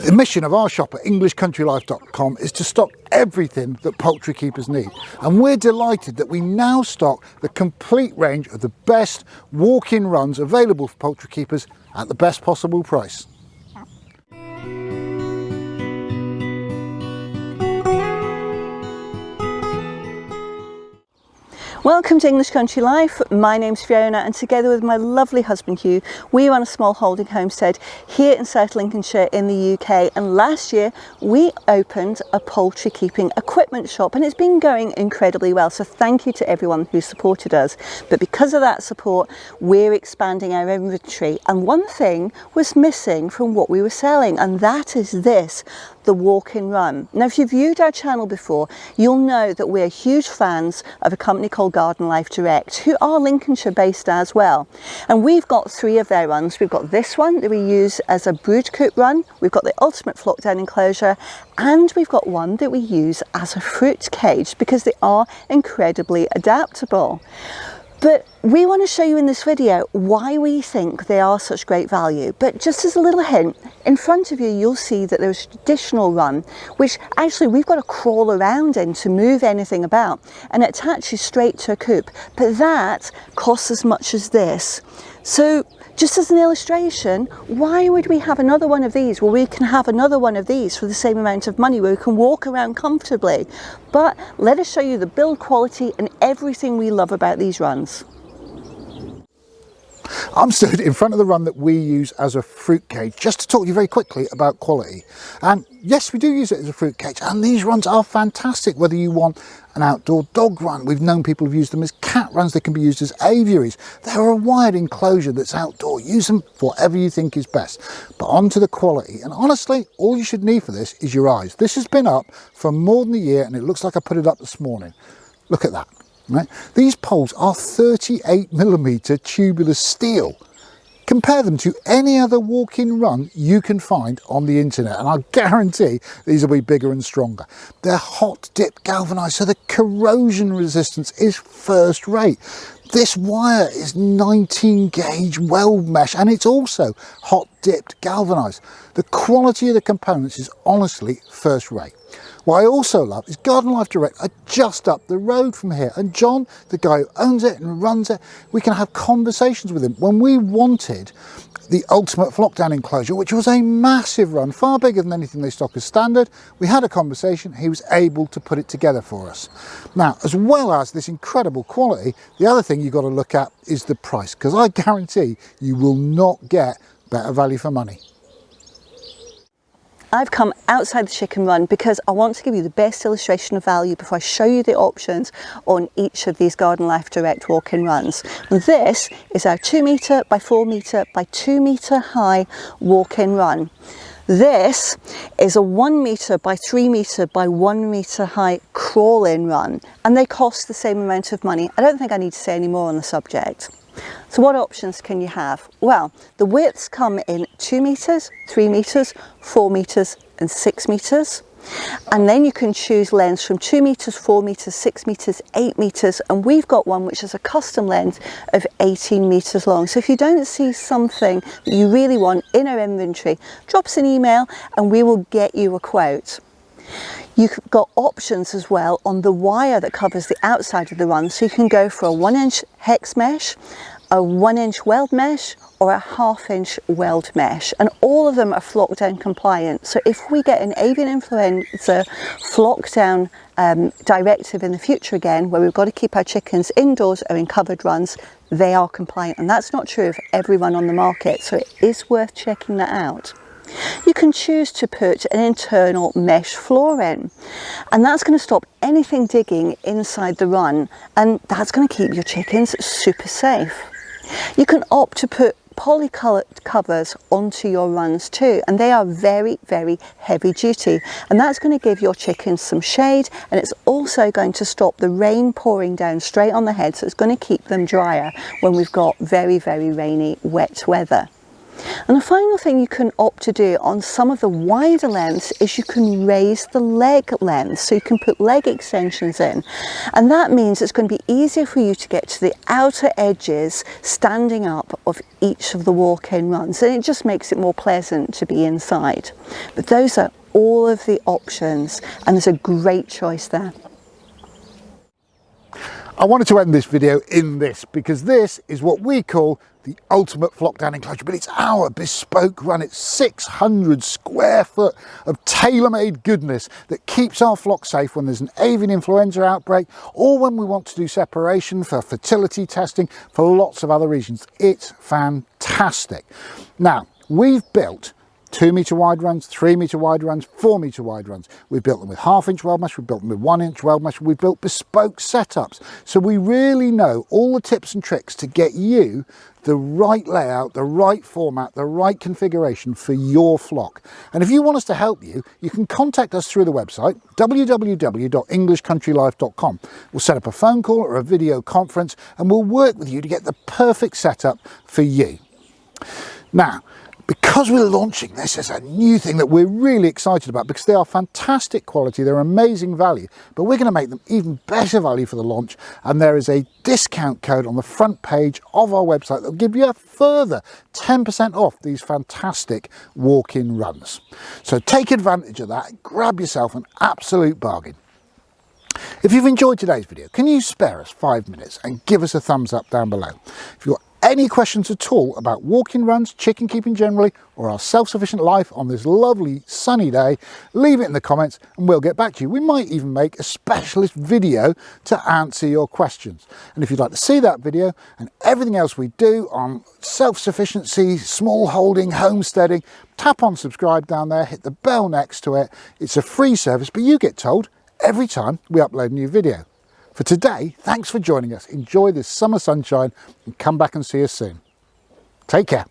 The mission of our shop at EnglishCountryLife.com is to stock everything that poultry keepers need, and we're delighted that we now stock the complete range of the best walk-in runs available for poultry keepers at the best possible price. Welcome to English Country Life. My name's Fiona, and together with my lovely husband Hugh, we run a small holding homestead here in South Lincolnshire in the UK, and last year we opened a poultry keeping equipment shop, and it's been going incredibly well, so thank you to everyone who supported us. But because of that support, we're expanding our inventory, and one thing was missing from what we were selling, and that is this, the walk-in run. Now, if you've viewed our channel before, you'll know that we're huge fans of a company called Garden Life Direct, who are Lincolnshire based as well. And we've got three of their runs. We've got this one that we use as a brood coop run, we've got the ultimate flock down enclosure, and we've got one that we use as a fruit cage because they are incredibly adaptable. But we want to show you in this video why we think they are such great value. But just as a little hint, in front of you you'll see that there's a traditional run, which actually we've got to crawl around in to move anything about, and it attaches straight to a coop. But that costs as much as this. So just as an illustration, why would we have another one of these? Well, we can have another one of these for the same amount of money where we can walk around comfortably. But let us show you the build quality and everything we love about these runs. I'm stood in front of the run that we use as a fruit cage, just to talk to you very quickly about quality. And yes, we do use it as a fruit cage, and these runs are fantastic. Whether you want an outdoor dog run, we've known people have used them as cat runs, they can be used as aviaries. They're a wired enclosure that's outdoor. Use them for whatever you think is best. But on to the quality, and honestly, all you should need for this is your eyes. This has been up for more than a year, and it looks like I put it up this morning. Look at that. Right? These poles are 38mm tubular steel. Compare them to any other walk-in run you can find on the internet, and I guarantee these will be bigger and stronger. They're hot dip galvanized, so the corrosion resistance is first rate. This wire is 19 gauge weld mesh, and it's also hot dipped galvanized. The quality of the components is honestly first rate. What I also love is Garden Life Direct are just up the road from here, and John, the guy who owns it and runs it, we can have conversations with him. When we wanted the ultimate flock down enclosure, which was a massive run, far bigger than anything they stock as standard, we had a conversation, he was able to put it together for us. Now, as well as this incredible quality, the other thing you've got to look at is the price, because I guarantee you will not get better value for money. I've come outside the chicken run because I want to give you the best illustration of value before I show you the options on each of these Garden Life Direct walk-in runs. And this is our 2 metre by 4 metre by 2 metre high walk-in run. This is a 1 metre by 3 metre by 1 metre high crawl-in run, and they cost the same amount of money. I don't think I need to say any more on the subject. So what options can you have? Well, the widths come in 2 metres, 3 metres, 4 metres and 6 metres. And then you can choose lengths from 2 metres, 4 metres, 6 metres, 8 metres, and we've got one which is a custom length of 18 metres long. So if you don't see something that you really want in our inventory, drop us an email and we will get you a quote. You've got options as well on the wire that covers the outside of the run, so you can go for a 1-inch hex mesh, a 1-inch weld mesh, or a 1/2-inch weld mesh, and all of them are flock down compliant. So if we get an avian influenza flock down directive in the future again, where we've got to keep our chickens indoors or in covered runs, they are compliant, and that's not true of everyone on the market, so it is worth checking that out. You can choose to put an internal mesh floor in, and that's going to stop anything digging inside the run, and that's going to keep your chickens super safe. You can opt to put polycoloured covers onto your runs too, and they are very, very heavy duty, and that's going to give your chickens some shade, and it's also going to stop the rain pouring down straight on the head, so it's going to keep them drier when we've got very, very rainy, wet weather. And the final thing you can opt to do on some of the wider lengths is you can raise the leg length, so you can put leg extensions in, and that means it's going to be easier for you to get to the outer edges standing up of each of the walk-in runs, and it just makes it more pleasant to be inside. But those are all of the options, and there's a great choice there. I wanted to end this video in this because this is what we call the ultimate flock down enclosure, but it's our bespoke run. It's 600 square foot of tailor-made goodness that keeps our flock safe when there's an avian influenza outbreak, or when we want to do separation for fertility testing, for lots of other reasons. It's fantastic. Now, we've built 2 metre wide runs, 3 metre wide runs, 4 metre wide runs. We've built them with 1/2 inch weld mesh, we've built them with 1 inch weld mesh, we've built bespoke setups. So we really know all the tips and tricks to get you the right layout, the right format, the right configuration for your flock. And if you want us to help you, you can contact us through the website, www.englishcountrylife.com. We'll set up a phone call or a video conference, and we'll work with you to get the perfect setup for you. Now, because we're launching this as a new thing that we're really excited about, because they are fantastic quality, they're amazing value, but we're going to make them even better value for the launch, and there is a discount code on the front page of our website that will give you a further 10% off these fantastic walk-in runs. So take advantage of that, grab yourself an absolute bargain. If you've enjoyed today's video, can you spare us 5 minutes and give us a thumbs up down below? If you've got any questions at all about walk-in runs, chicken keeping generally, or our self-sufficient life on this lovely sunny day, leave it in the comments and we'll get back to you. We might even make a specialist video to answer your questions. And if you'd like to see that video and everything else we do on self-sufficiency, small holding, homesteading, tap on subscribe down there, hit the bell next to it. It's a free service, but you get told every time we upload a new video. For today, thanks for joining us. Enjoy this summer sunshine and come back and see us soon. Take care.